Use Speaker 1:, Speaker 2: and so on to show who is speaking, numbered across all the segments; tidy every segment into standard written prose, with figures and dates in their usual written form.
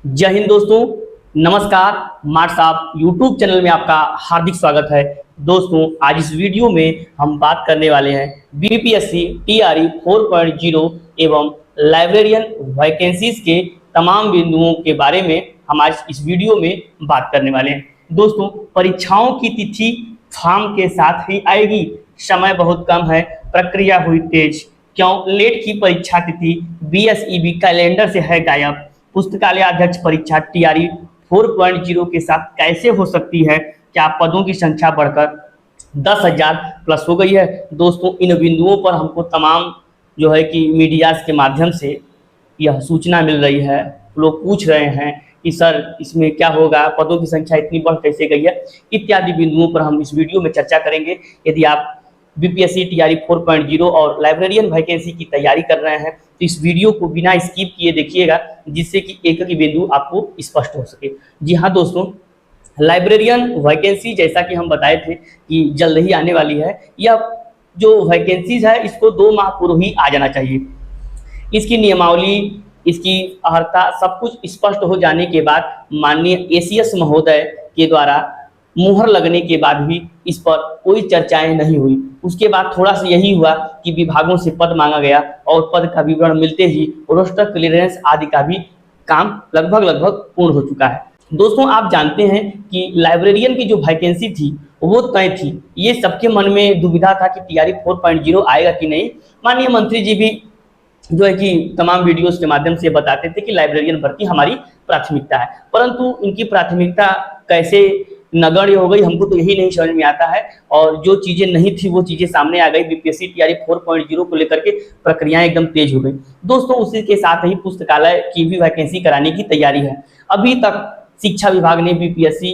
Speaker 1: जय हिंद दोस्तों, नमस्कार। मार्क्स ऑफ यूट्यूब चैनल में आपका हार्दिक स्वागत है। दोस्तों, आज इस वीडियो में हम बात करने वाले हैं बीपीएससी टीआरई 4.0 एवं लाइब्रेरियन वैकेंसीज के तमाम बिंदुओं के बारे में हम आज इस वीडियो में बात करने वाले हैं। दोस्तों, परीक्षाओं की तिथि फॉर्म के साथ ही आएगी। समय बहुत कम है, प्रक्रिया हुई तेज। क्यों लेट की परीक्षा तिथि बीएसईबी कैलेंडर से है गायब। पुस्तकालय अध्यक्ष परीक्षा टीआरई 4.0 के साथ कैसे हो सकती है? क्या पदों की संख्या बढ़कर 10,000 प्लस हो गई है? दोस्तों, इन बिंदुओं पर हमको तमाम जो है कि मीडियाज के माध्यम से यह सूचना मिल रही है। लोग पूछ रहे हैं कि सर इसमें क्या होगा, पदों की संख्या इतनी बढ़ कैसे गई है, इत्यादि बिंदुओं पर हम इस वीडियो में चर्चा करेंगे। यदि आप बीपीएससी टीआरई 4.0 और लाइब्रेरियन वैकेंसी की तैयारी कर रहे हैं तो इस वीडियो को बिना स्किप किए देखिएगा, जिससे कि एक एक बिंदु आपको स्पष्ट हो सके। जी हाँ दोस्तों, लाइब्रेरियन वैकेंसी जैसा कि हम बताए थे कि जल्द ही आने वाली है। यह जो वैकेंसीज है इसको 2 माह पूर्व ही आ जाना चाहिए। इसकी नियमावली, इसकी अर्हता सब कुछ स्पष्ट हो जाने के बाद माननीय एसीएस महोदय के द्वारा मुहर लगने के बाद भी इस पर कोई चर्चाएं नहीं हुई। उसके बाद थोड़ा सा यही हुआ कि विभागों से पद मांगा गया और पद का विवरण मिलते ही रोस्टर क्लियरेंस आदि का भी काम लगभग पूर्ण हो चुका है। दोस्तों, आप जानते हैं कि लाइब्रेरियन की जो वैकेंसी थी वो तय थी। ये सबके मन में दुविधा था कि टीआरई 4.0 आएगा कि नहीं। माननीय मंत्री जी भी जो है कि तमाम वीडियोस के माध्यम से बताते थे कि लाइब्रेरियन भर्ती हमारी प्राथमिकता है, परंतु इनकी प्राथमिकता कैसे नगण्य हो गई हमको तो यही नहीं समझ में आता है। और जो चीजें नहीं थी वो चीजें सामने आ गई। बीपीएससी टीआरई 4.0 को लेकर के प्रक्रियाएं एकदम तेज हो गई। दोस्तों, उसी के साथ ही पुस्तकालय की भी वैकेंसी कराने की तैयारी है। अभी तक शिक्षा विभाग ने बीपीएससी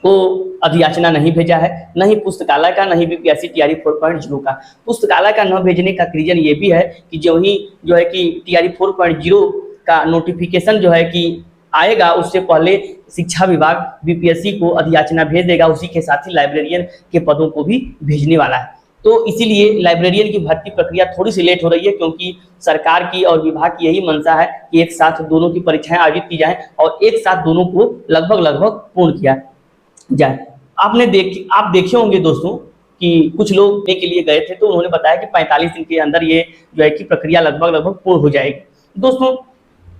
Speaker 1: को अधियाचना नहीं भेजा है, नहीं पुस्तकालय का, नहीं बीपीएससी टीआरई 4.0 का। पुस्तकालय का न भेजने का रीजन ये भी है कि जो है कि टीआरई 4.0 का नोटिफिकेशन जो है कि आएगा उससे पहले शिक्षा विभाग बीपीएससी को अधियाचना भेज देगा। उसी के साथ ही लाइब्रेरियन के पदों को भी भेजने वाला है। तो इसीलिए लाइब्रेरियन की भर्ती प्रक्रिया थोड़ी सी लेट हो रही है, क्योंकि सरकार की और विभाग की यही मंशा है कि एक साथ दोनों की परीक्षाएं आयोजित की जाएं और एक साथ दोनों को लगभग पूर्ण किया जाए। आप देखे होंगे दोस्तों कि कुछ लोग के लिए गए थे तो उन्होंने बताया कि 45 दिन के अंदर ये जो है कि प्रक्रिया लगभग पूर्ण हो जाएगी। दोस्तों,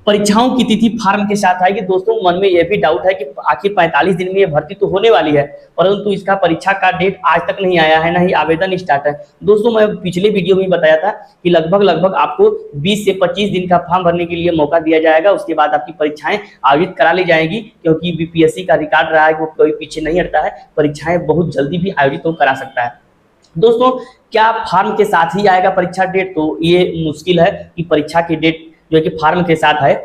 Speaker 1: परीक्षाओं की तिथि फार्म के साथ आएगी। दोस्तों, मन में यह भी डाउट है कि आखिर 45 दिन में ये भर्ती तो होने वाली है, परंतु इसका परीक्षा का डेट आज तक नहीं आया है, ना ही आवेदन स्टार्ट है। दोस्तों, मैं पिछले वीडियो में बताया था कि लगभग आपको 20 से 25 दिन का फॉर्म भरने के लिए मौका दिया जाएगा। उसके बाद आपकी परीक्षाएं आयोजित करा ली जाएगी, क्योंकि बीपीएससी का रिकॉर्ड रहा है वो कोई पीछे नहीं हटता है। परीक्षाएं बहुत जल्दी भी आयोजित करा सकता है। दोस्तों, क्या फार्म के साथ ही आएगा परीक्षा डेट? तो ये मुश्किल है कि परीक्षा की डेट जो है कि फार्म के साथ है।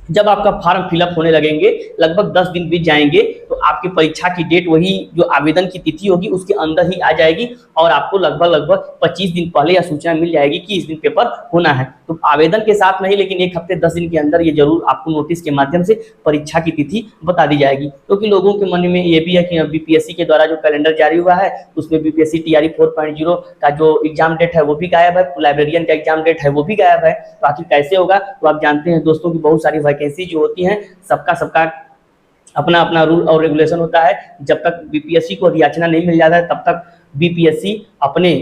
Speaker 1: जब आपका फार्म फिलअप होने लगेंगे, लगभग 10 दिन बीत जाएंगे, तो आपकी परीक्षा की डेट वही जो आवेदन की तिथि होगी उसके अंदर ही आ जाएगी और आपको लगभग 25 दिन पहले यह सूचना मिल जाएगी कि इस दिन पेपर होना है। तो आवेदन के साथ नहीं, लेकिन 1 हफ्ते 10 दिन के अंदर ये जरूर आपको नोटिस के माध्यम से परीक्षा की तिथि बता दी जाएगी। क्योंकि लोगों के मन में ये भी है कि बीपीएससी के द्वारा जो कैलेंडर जारी हुआ है उसमें बीपीएससी टीआरई 4.0 का जो एग्जाम डेट है वो भी गायब है, लाइब्रेरियन का एग्जाम डेट है वो भी गायब है। तो आखिर कैसे होगा? तो आप जानते हैं दोस्तों की बहुत सारी वैकेंसी जो होती हैं सबका अपना अपना रूल और रेगुलेशन होता है। जब तक बीपीएससी को अधियाचना नहीं मिल जाता है तब तक बीपीएससी अपने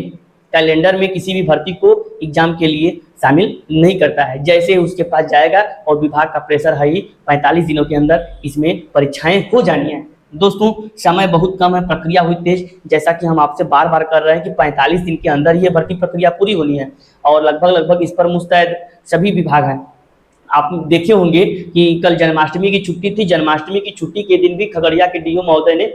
Speaker 1: कैलेंडर में किसी भी भर्ती को एग्जाम के लिए शामिल नहीं करता है। जैसे उसके पास जाएगा और विभाग का प्रेशर है ही 45 दिनों के अंदर इसमें परीक्षाएं हो जानी है। दोस्तों, समय बहुत कम है, प्रक्रिया हुई तेज। जैसा कि हम आपसे बार कर रहे हैं कि 45 दिन के अंदर ये भर्ती प्रक्रिया पूरी होनी है और लगभग इस पर मुस्तैद सभी विभाग हैं। आप देखे होंगे कि कल जन्माष्टमी की छुट्टी थी। जन्माष्टमी की छुट्टी के दिन भी खगड़िया के डीओ महोदय ने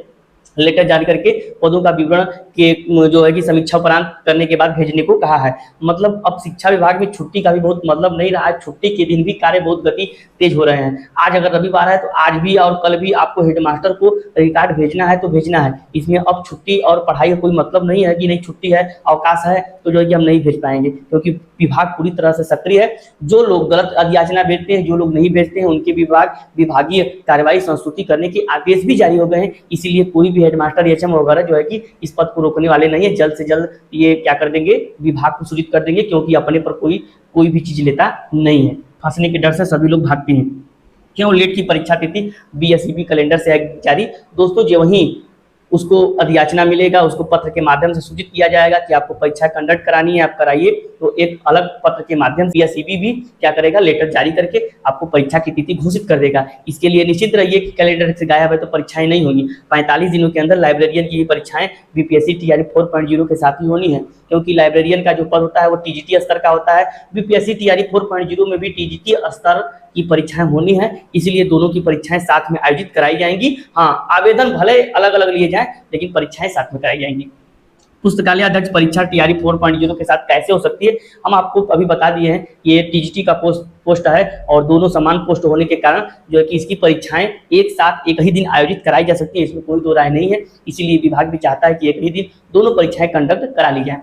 Speaker 1: लेटर जारी करके पदों का विवरण के जो है कि समीक्षा उपरांत करने के बाद भेजने को कहा है। मतलब अब शिक्षा विभाग में छुट्टी का भी बहुत मतलब नहीं रहा है। छुट्टी के दिन भी कार्य बहुत गति तेज हो रहे हैं। आज अगर रविवार है तो आज भी और कल भी आपको हेडमास्टर को रिकॉर्ड भेजना है तो भेजना है। इसमें अब छुट्टी और पढ़ाई का कोई मतलब नहीं है कि नहीं छुट्टी है अवकाश है तो जो है कि हम नहीं भेज पाएंगे, क्योंकि विभाग पूरी तरह से सक्रिय है। जो लोग गलत अधियाचना भेजते हैं, जो लोग नहीं भेजते हैं, उनके विभागीय कार्रवाई संस्तुति करने के आदेश भी जारी हो गए हैं। इसीलिए कोई भी हेडमास्टर एचएम वगैरह जो है कि इस पद को रोकने वाले नहीं है। जल्द से जल्द ये क्या कर देंगे, विभाग को सूचित कर देंगे, क्योंकि अपने पर कोई भी चीज लेता नहीं है। फंसने के डर से सभी लोग भागते हैं। क्यों लेट की परीक्षा तिथि बीएसईबी कैलेंडर से है जारी। दोस्तों जो वहीं उसको अधियाचना मिलेगा, उसको पत्र के माध्यम से सूचित किया जाएगा कि आपको परीक्षा कंडक्ट करानी है, आप कराइए। तो एक अलग पत्र के माध्यम से बीएसईबी भी क्या करेगा, लेटर जारी करके आपको परीक्षा की तिथि घोषित कर देगा। इसके लिए निश्चित रहिए कि कैलेंडर से गायब है तो परीक्षाएं नहीं होंगी। 45 दिनों के अंदर लाइब्रेरियन की भी परीक्षाएं बीपीएससी टीआरई 4.0 के साथ ही होनी है, क्योंकि लाइब्रेरियन का जो पद होता है वो टीजीटी स्तर का होता है। बीपीएससी टीआरई 4.0 में भी टीजीटी स्तर की परीक्षाएं होनी है, इसलिए दोनों की परीक्षाएं साथ में आयोजित कराई जाएंगी। हाँ, आवेदन भले अलग अलग लिए जाएं लेकिन परीक्षाएं साथ में कराई जाएंगी। पुस्तकालय अध्यक्ष परीक्षा टीआरई 4.0 के साथ कैसे हो सकती है, हम आपको अभी बता दिए हैं। ये टीजीटी का पोस्ट है और दोनों समान पोस्ट होने के कारण जो है कि इसकी परीक्षाएं एक साथ एक ही दिन आयोजित कराई जा सकती है, इसमें कोई दो राय नहीं है। इसीलिए विभाग भी चाहता है कि एक ही दिन दोनों परीक्षाएं कंडक्ट करा ली जाए।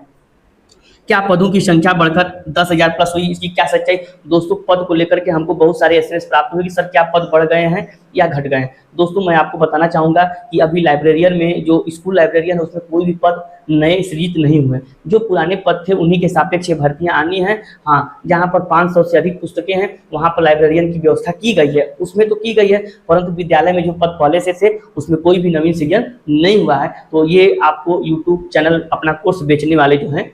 Speaker 1: क्या पदों की संख्या बढ़कर 10,000 प्लस हुई, इसकी क्या सच्चाई? दोस्तों पद को लेकर के हमको बहुत सारे एसएमएस प्राप्त हुए कि सर क्या पद बढ़ गए हैं या घट गए हैं। दोस्तों मैं आपको बताना चाहूँगा कि अभी लाइब्रेरियन में जो स्कूल लाइब्रेरियन है उसमें कोई भी पद नए सृजित नहीं हुए। जो पुराने पद थे उन्हीं के सापेक्ष भर्तियाँ आनी हैं। हाँ, जहाँ पर 500 से अधिक पुस्तकें हैं वहाँ पर लाइब्रेरियन की व्यवस्था की गई है, उसमें तो की गई है, परंतु विद्यालय में जो पद पहले से थे उसमें कोई भी नवीन सृजन नहीं हुआ है। तो ये आपको यूट्यूब चैनल अपना कोर्स बेचने वाले जो हैं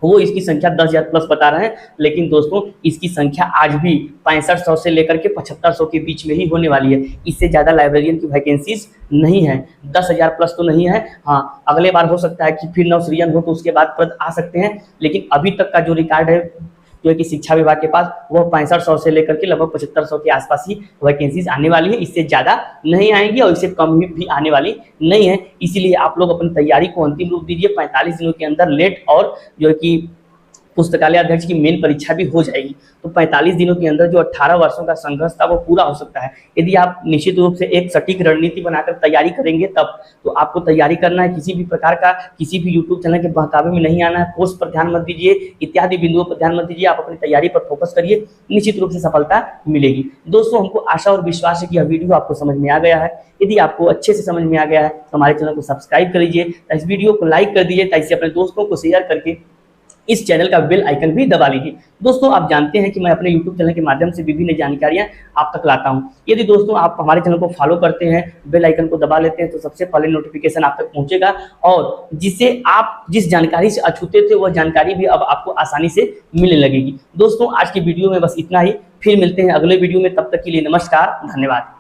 Speaker 1: वो इसकी संख्या 10,000 प्लस बता रहे हैं, लेकिन दोस्तों इसकी संख्या आज भी 6500 से लेकर के 7500 के बीच में ही होने वाली है। इससे ज़्यादा लाइब्रेरियन की वैकेंसीज नहीं है। 10,000 प्लस तो नहीं है। हाँ, अगले बार हो सकता है कि फिर नव सृजन हो तो उसके बाद पद आ सकते हैं, लेकिन अभी तक का जो रिकॉर्ड है जो है कि शिक्षा विभाग के पास वह 6500 से लेकर के लगभग 7500 के आसपास ही वैकेंसीज आने वाली है। इससे ज़्यादा नहीं आएंगी और इससे कम भी आने वाली नहीं है। इसीलिए आप लोग अपनी तैयारी को अंतिम रूप दीजिए। 45 दिनों के अंदर लेट और जो है कि पुस्तकालय अध्यक्ष की मेन परीक्षा भी हो जाएगी। तो 45 दिनों के अंदर जो 18 वर्षों का संघर्ष था वो पूरा हो सकता है यदि आप निश्चित रूप से एक सटीक रणनीति बनाकर तैयारी करेंगे तब। तो आपको तैयारी करना है, किसी भी प्रकार का किसी भी यूट्यूब चैनल के बहकावे में नहीं आना है, पोस्ट पर ध्यान मत दीजिए, इत्यादि बिंदुओं पर ध्यान मत दीजिए। आप अपनी तैयारी पर फोकस करिए, निश्चित रूप से सफलता मिलेगी। दोस्तों हमको आशा और विश्वास है कि यह वीडियो आपको समझ में आ गया है। यदि आपको अच्छे से समझ में आ गया है तो हमारे चैनल को सब्सक्राइब कर लीजिए, इस वीडियो को लाइक कर दीजिए, ताकि अपने दोस्तों को शेयर करके इस चैनल का बेल आइकन भी दबा लीजिए। दोस्तों आप जानते हैं कि मैं अपने YouTube चैनल के माध्यम से विभिन्न जानकारियां आप तक लाता हूं। यदि दोस्तों आप हमारे चैनल को फॉलो करते हैं, बेल आइकन को दबा लेते हैं तो सबसे पहले नोटिफिकेशन आप तक पहुंचेगा और जिससे आप जिस जानकारी से अछूते थे वह जानकारी भी अब आपको आसानी से मिलने लगेगी। दोस्तों आज की वीडियो में बस इतना ही, फिर मिलते हैं अगले वीडियो में, तब तक के लिए नमस्कार, धन्यवाद।